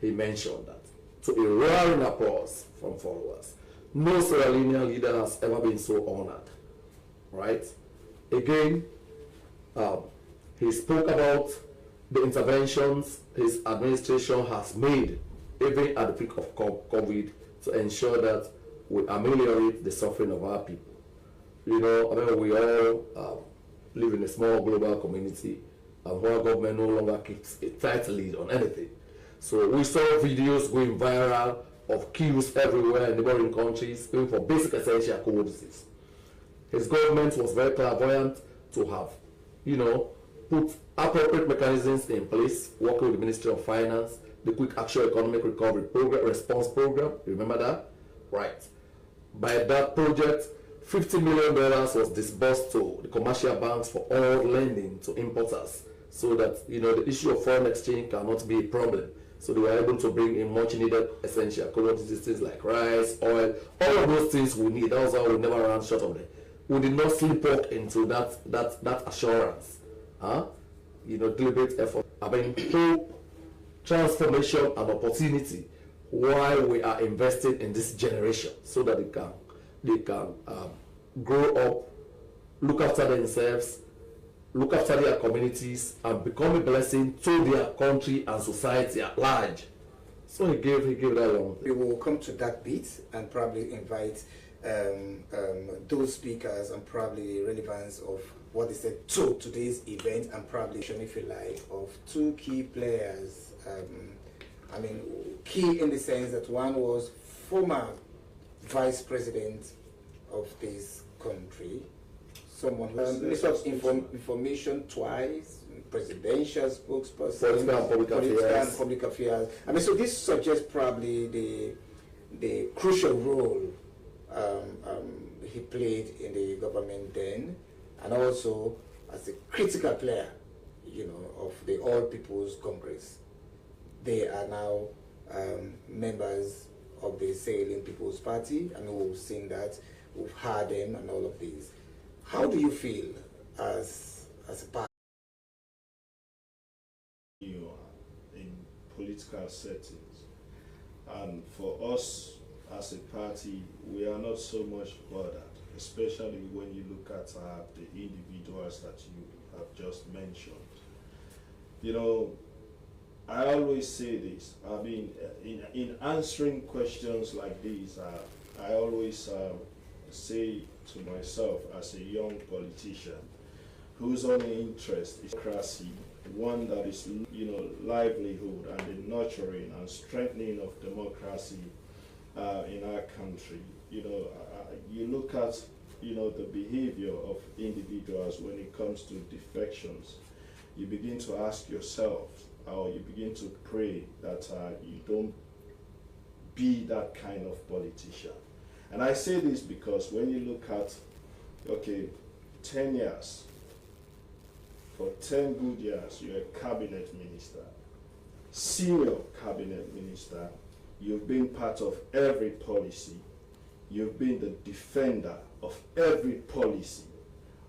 he mentioned that, to a roaring applause from followers. No Sierra Leonean leader has ever been so honored, right? Again, he spoke about the interventions his administration has made, even at the peak of COVID, to ensure that we ameliorate the suffering of our people. You know, I mean, we all live in a small global community, and where government no longer keeps a tight lead on anything. So we saw videos going viral of queues everywhere in neighboring countries, even for basic essential commodities. His government was very clairvoyant to have, you know, put appropriate mechanisms in place, working with the Ministry of Finance, the Quick Action Economic Recovery Program, Response Program, remember that? Right. By that project, $50 million was disbursed to the commercial banks for all lending to importers, so that, you know, the issue of foreign exchange cannot be a problem. So they were able to bring in much needed essential commodities, things like rice, oil, all of those things we need. That was how we never ran short of them. We did not sleepwalk into that assurance. You know, deliberate effort. I mean, hope, transformation, and opportunity while we are investing in this generation, so that they can grow up, look after themselves, look after their communities, and become a blessing to their country and society at large. So he gave that long. We will come to that bit and probably invite those speakers and probably the relevance of what they said to today's event, and probably, if you like, of two key players. I mean, key in the sense that one was former vice president of this country, someone who Minister of Information twice, presidential spokesperson, political and public affairs. I mean, so this suggests probably the crucial role he played in the government then, and also as a critical player, you know, of the All People's Congress. They are now members of the Sierra Leone People's Party, and we've seen that, we've heard them and all of these. How do you feel as a party? In political settings, and for us as a party, we are not so much bothered, especially when you look at the individuals that you have just mentioned. You know, I always say this. I mean, in answering questions like these, I always say to myself, as a young politician whose only interest is democracy, one that is, you know, livelihood and the nurturing and strengthening of democracy in our country. You know, you look at, you know, the behavior of individuals when it comes to defections. You begin to ask yourself, or you begin to pray that you don't be that kind of politician. And I say this because when you look at, okay, 10 years, for 10 good years, you're a cabinet minister, senior cabinet minister, you've been part of every policy, you've been the defender of every policy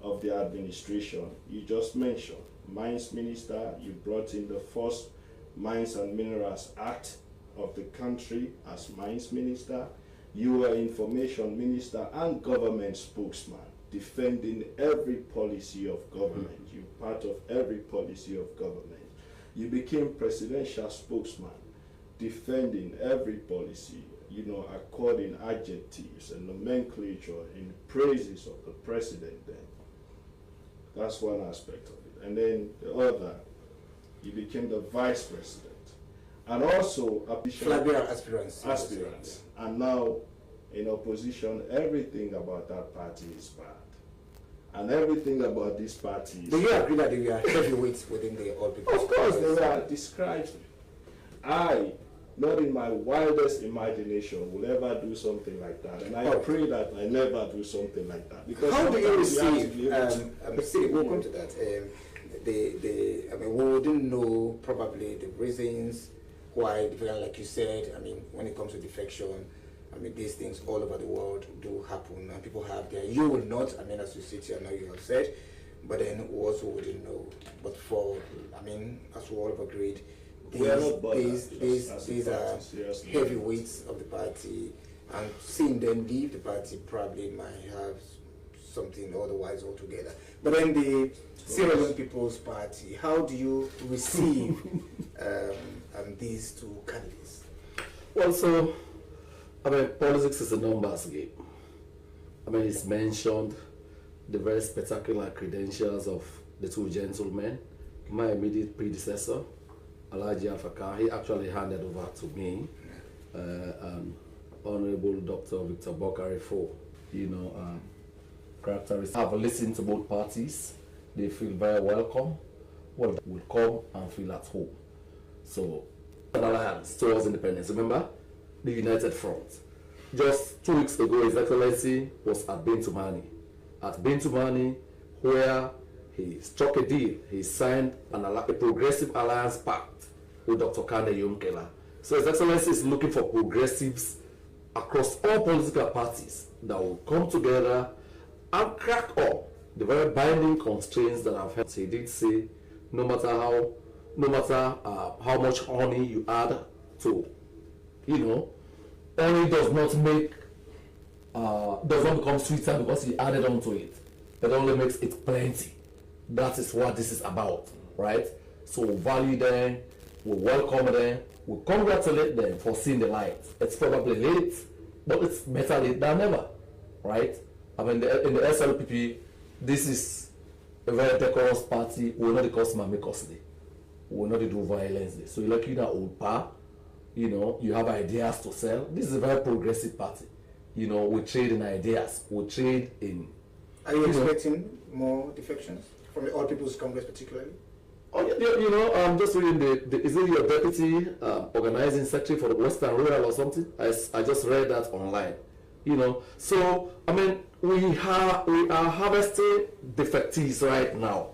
of the administration. You just mentioned Mines Minister, you brought in the first Mines and Minerals Act of the country as Mines Minister. You were Information Minister and Government Spokesman, defending every policy of government. You're part of every policy of government. You became Presidential Spokesman, defending every policy, you know, according adjectives and nomenclature in praises of the President then. That's one aspect of it. And then the other, you became the Vice President. And also aspirants. And now in opposition, everything about that party is bad. And everything about this party is Do you agree that they are heavyweights within the All People's Of course, they were described. I, not in my wildest imagination, will ever do something like that. And I pray that I never do something like that. Because how do you receive, we'll come to that. I mean, we wouldn't know probably the reasons why, like you said, I mean, when it comes to defection, I mean, these things all over the world do happen, and people have their, you will not, I mean, as you sit here now, you have said, but then we also wouldn't know. But for, I mean, as we all have agreed, We are not bothered as a these party, are seriously. heavyweights of the party, and seeing them leave the party probably might have something otherwise altogether. But then the Sierra Leone People's Party, how do you receive these two candidates? Well, so, I mean, politics is a numbers game. I mean, it's mentioned the very spectacular credentials of the two gentlemen. My immediate predecessor, Alhaji Alfaka, he actually handed over to me, and Honorable Dr. Victor Bokari for, characteristics. I've listened to both parties. They feel very welcome. Well, will come and feel at home. So, an alliance towards independence. Remember, the United Front. Just 2 weeks ago, His Excellency was at Bintumani. At Bintumani, where he struck a deal. He signed a progressive alliance pact with Dr. Kande Yumkela. So His Excellency is looking for progressives across all political parties that will come together and crack up the very binding constraints that I've heard. He did say, no matter how much honey you add to, honey does not become sweeter because you added onto it. It only makes it plenty. That is what this is about, right? So we value them, we welcome them, we congratulate them for seeing the light. It's probably late, but it's better late than never, right? I mean, in the SLPP, this is a very decorous party. We're not the customer make us day. We're not do violence day. So you're like that old pa, you have ideas to sell. This is a very progressive party. We trade in ideas. We trade in. Are you expecting more defections from the All People's Congress particularly? Oh, I'm just reading is it your deputy organizing secretary for the Western Rural or something? I just read that online. So I mean we are harvesting defectees right now.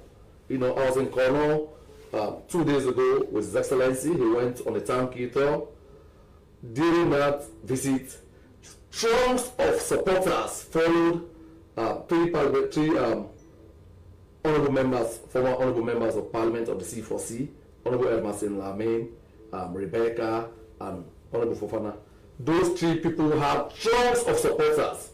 I was in Kono 2 days ago with His Excellency. He went on a town tour. During that visit, throngs of supporters followed three former honorable members of Parliament of the C4C, Honorable Emerson Lamaine, Rebecca, and Honorable Fofana. Those 3 people had throngs of supporters,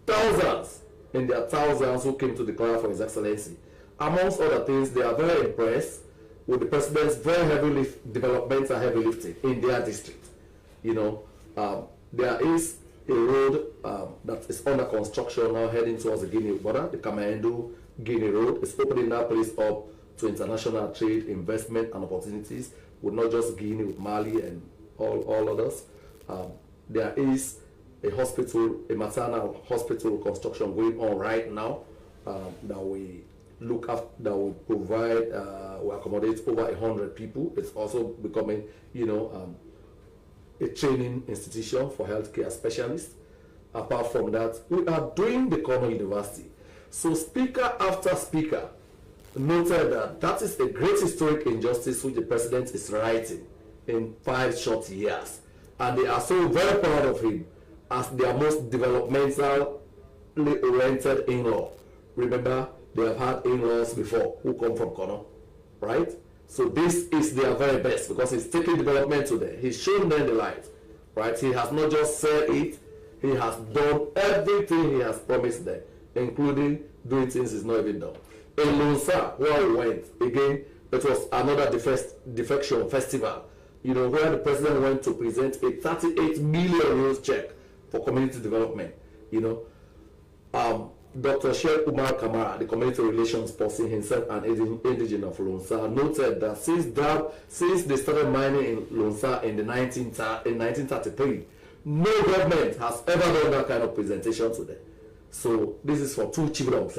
thousands in their thousands who came to declare for His Excellency. Amongst other things, they are very impressed with the President's very developmental heavy lifting in their district. There is a road that is under construction now heading towards the Guinea border, the Kamendo Guinea Road. Is opening that place up to international trade, investment, and opportunities with not just Guinea, with Mali and all others. There is a maternal hospital construction going on right now that we look after, that will provide, will accommodate over 100 people. It's also becoming, a training institution for healthcare specialists. Apart from that, we are doing the Kono University. So speaker after speaker noted that is a great historic injustice which the president is righting in 5 short years. And they are so very proud of him as their most developmentally oriented in-law. Remember, they have had in-laws before who come from Kono, right? So this is their very best because he's taking development to them. He's shown them the light, right? He has not just said it, he has done everything he has promised them, including doing things he's not even done. In Lonsa, where we went, again, it was another defection festival, where the president went to present a 38 million euros check for community development, Dr. Sheikh Umar Kamara, the community relations person, himself an indigenous of Lonsa, noted that since they started mining in Lonsa in 1933, no government has ever done that kind of presentation to them. So this is for 2 chiefdoms.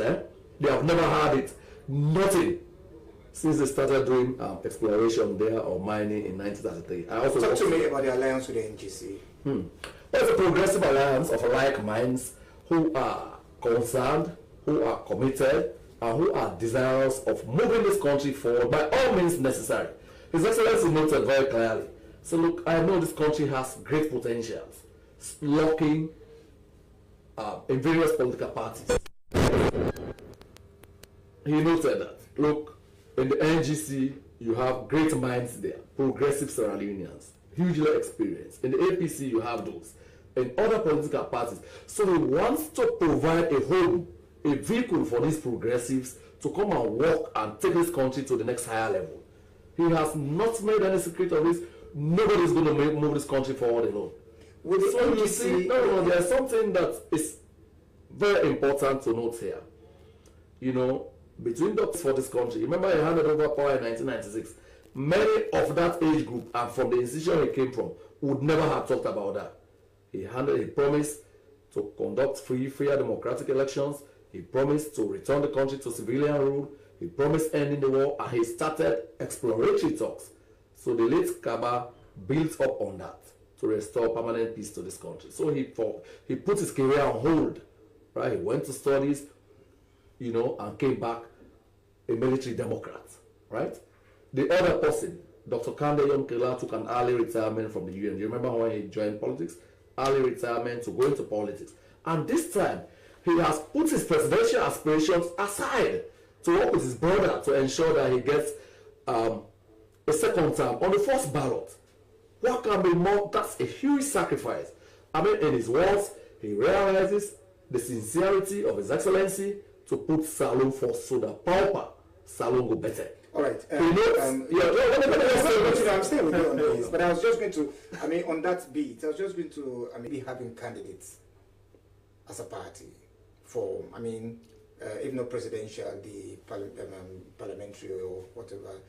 They have never had it, nothing, since they started doing exploration there or mining in 1933. Talk to me about the alliance with the NGC. Well, it's a progressive alliance of like minds who are concerned, who are committed, and who are desirous of moving this country forward by all means necessary. His Excellency noted very clearly. So look, I know this country has great potentials, locking in various political parties. He noted that, look, in the NGC, you have great minds there, progressive Sierra Leoneans, hugely experienced. In the APC, you have those. In other political parties. So he wants to provide a home, a vehicle for these progressives to come and work and take this country to the next higher level. He has not made any secret of this. Nobody is going to move this country forward alone. So you see, there's something that is very important to note here. You know, between the for this country, remember he handed over power in 1996. Many of that age group and from the institution he came from would never have talked about that. He promised to conduct fair democratic elections. He promised to return the country to civilian rule. He promised ending the war, and he started exploratory talks. So the late Kaba built up on that to restore permanent peace to this country. So he put his career on hold, right? He went to studies, you know, and came back a military Democrat, right? The other person, Dr. Kande Yonkela, took an early retirement from the UN. Do you remember when he joined politics? Early retirement to go into politics. And this time, he has put his presidential aspirations aside to work with his brother to ensure that he gets a second term on the first ballot. What can be more? That's a huge sacrifice. I mean, in his words, he realizes the sincerity of His Excellency to put Salon first so that Pauper Salon go better. All right. I'm staying with you on this, but I was just going to, I mean, on that beat, I was just going to, I mean, be having candidates as a party for, I mean, if not presidential, the parliamentary or whatever,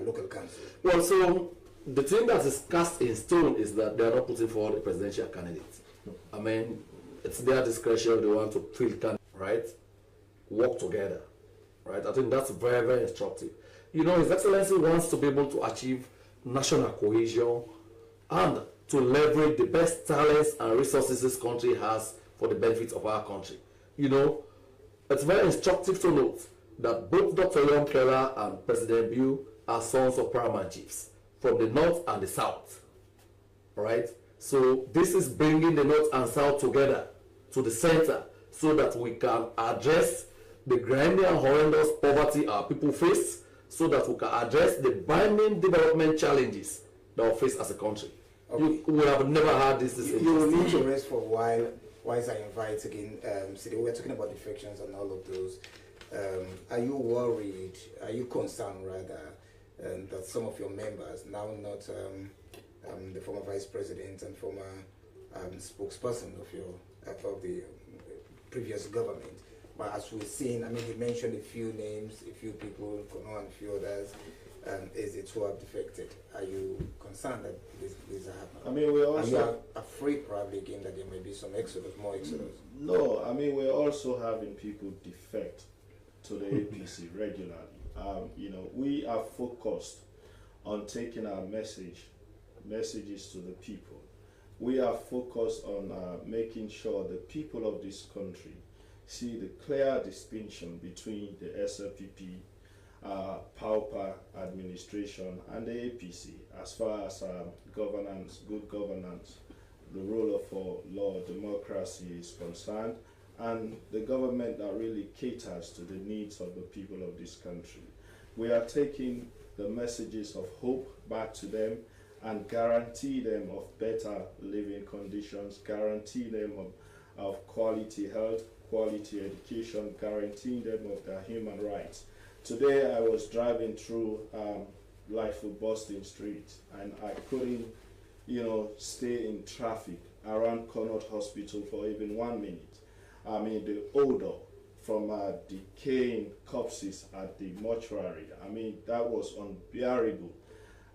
local council. Well, so the thing that is cast in stone is that they are not putting forward a presidential candidate. I mean, it's their discretion. They want to field candidate, right? Work together, right? I think that's very, very instructive. You know, His Excellency wants to be able to achieve national cohesion and to leverage the best talents and resources this country has for the benefit of our country. You know, it's very instructive to note that both Dr. Yonkela and President Biu are sons of paramount chiefs from the north and the south, right? So this is bringing the north and south together to the center so that we can address the grinding and horrendous poverty our people face, so that we can address the binding development challenges that we face as a country. Okay. You would have never had this. You will need to rest for a while. Whilst I invite again, we were talking about defections and all of those. Are you worried? Are you concerned rather that some of your members, now not the former vice president and former spokesperson of the previous government, but as we've seen, I mean, he mentioned a few names, a few people, Kono and a few others, is it who have defected? Are you concerned that this are happening? I mean, we also... Are you afraid probably again that there may be some exodus, more exodus? No, I mean, we're also having people defect to the APC regularly. You know, we are focused on taking our messages to the people. We are focused on making sure the people of this country see the clear distinction between the SLPP, Pauper administration and the APC as far as governance, good governance, the rule of law, democracy is concerned, and the government that really caters to the needs of the people of this country. We are taking the messages of hope back to them and guarantee them of better living conditions, guarantee them of quality health, quality education, guaranteeing them of their human rights. Today I was driving through Lightfoot Boston Street and I couldn't, you know, stay in traffic around Connaught Hospital for even 1 minute. I mean, the odor from decaying corpses at the mortuary, I mean, that was unbearable.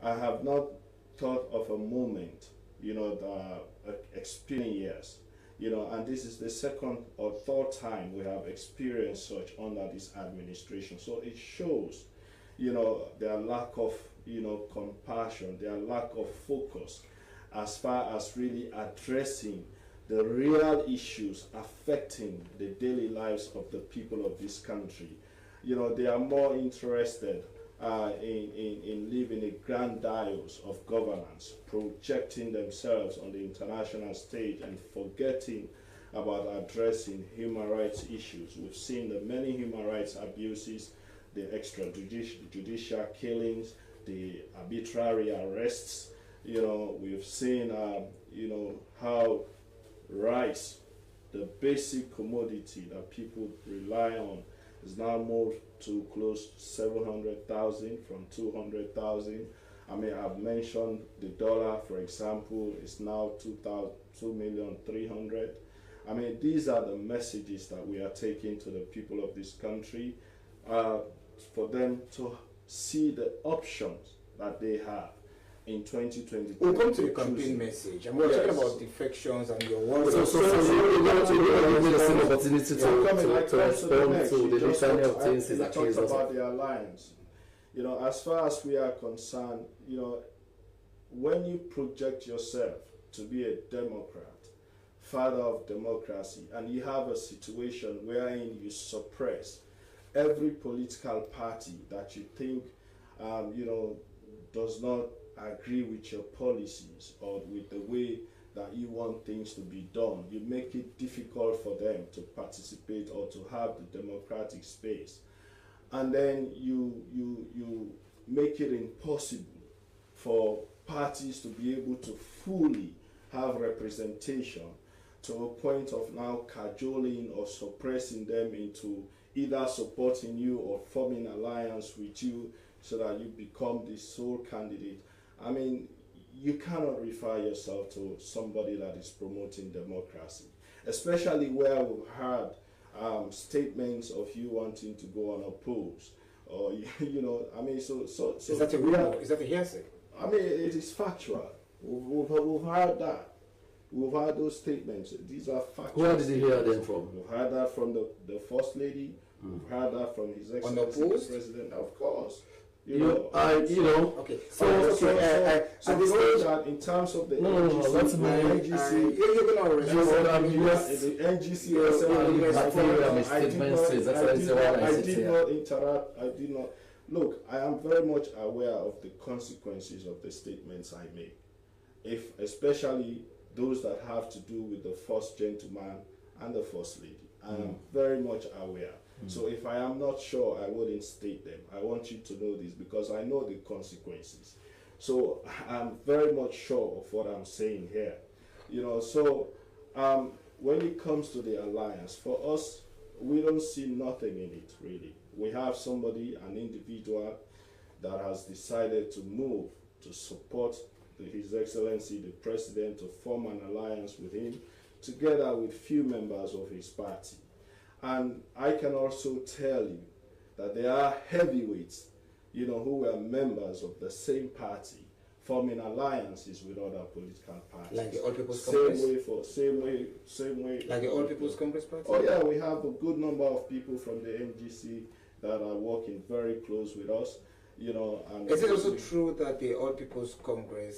I have not thought of a moment, you know, experienced years. You know, and this is the second or third time we have experienced such under this administration. So it shows, you know, their lack of, you know, compassion, their lack of focus as far as really addressing the real issues affecting the daily lives of the people of this country. You know, they are more interested in living a grandiose of governance, projecting themselves on the international stage and forgetting about addressing human rights issues. We've seen the many human rights abuses, the extrajudicial killings, the arbitrary arrests. You know, we've seen, you know, how rice, the basic commodity that people rely on, is now moved to close to 700,000 from 200,000. I mean, I've mentioned the dollar, for example, is now 2,300,000. I mean, these are the messages that we are taking to the people of this country, for them to see the options that they have in 2022. We'll come to the campaign message, and we're talking about defections and your words. So you want to give me the same opportunity to respond to the litany of things he's accused us of. About the alliance. You know, as far as we are concerned, you know, when you project yourself to be a Democrat, father of democracy, and you have a situation wherein you suppress every political party that you think, you know, does not agree with your policies or with the way that you want things to be done, you make it difficult for them to participate or to have the democratic space. And then you make it impossible for parties to be able to fully have representation, to a point of now cajoling or suppressing them into either supporting you or forming alliance with you so that you become the sole candidate. I mean, you cannot refer yourself to somebody that is promoting democracy, especially where we've heard statements of you wanting to go unopposed, or you know, I mean, so is that a rumor? Is that a hearsay? I mean, it is factual. We've heard that. We've heard those statements. These are factual. Where did you hear them from? We've heard that from the First Lady. We've heard that from His Excellency the President. Of course. You know. Okay. So that in terms of the NGC, that's the NGC, the NGC, I did not interrupt. I did not. Look, I am very much aware of the consequences of the statements I make, especially those that have to do with the First Gentleman and the First Lady. I am very much aware. So if I am not sure, I wouldn't state them. I want you to know this because I know the consequences. So I'm very much sure of what I'm saying here. You know, so when it comes to the alliance, for us, we don't see nothing in it, really. We have somebody, an individual, that has decided to move to support His Excellency the President, to form an alliance with him, together with few members of his party. And I can also tell you that there are heavyweights, you know, who were members of the same party, forming alliances with other political parties. Like the All People's Congress? Same way. Like the All People's Congress Party? Oh yeah, we have a good number of people from the NGC that are working very close with us, you know. And is it also true that the All People's Congress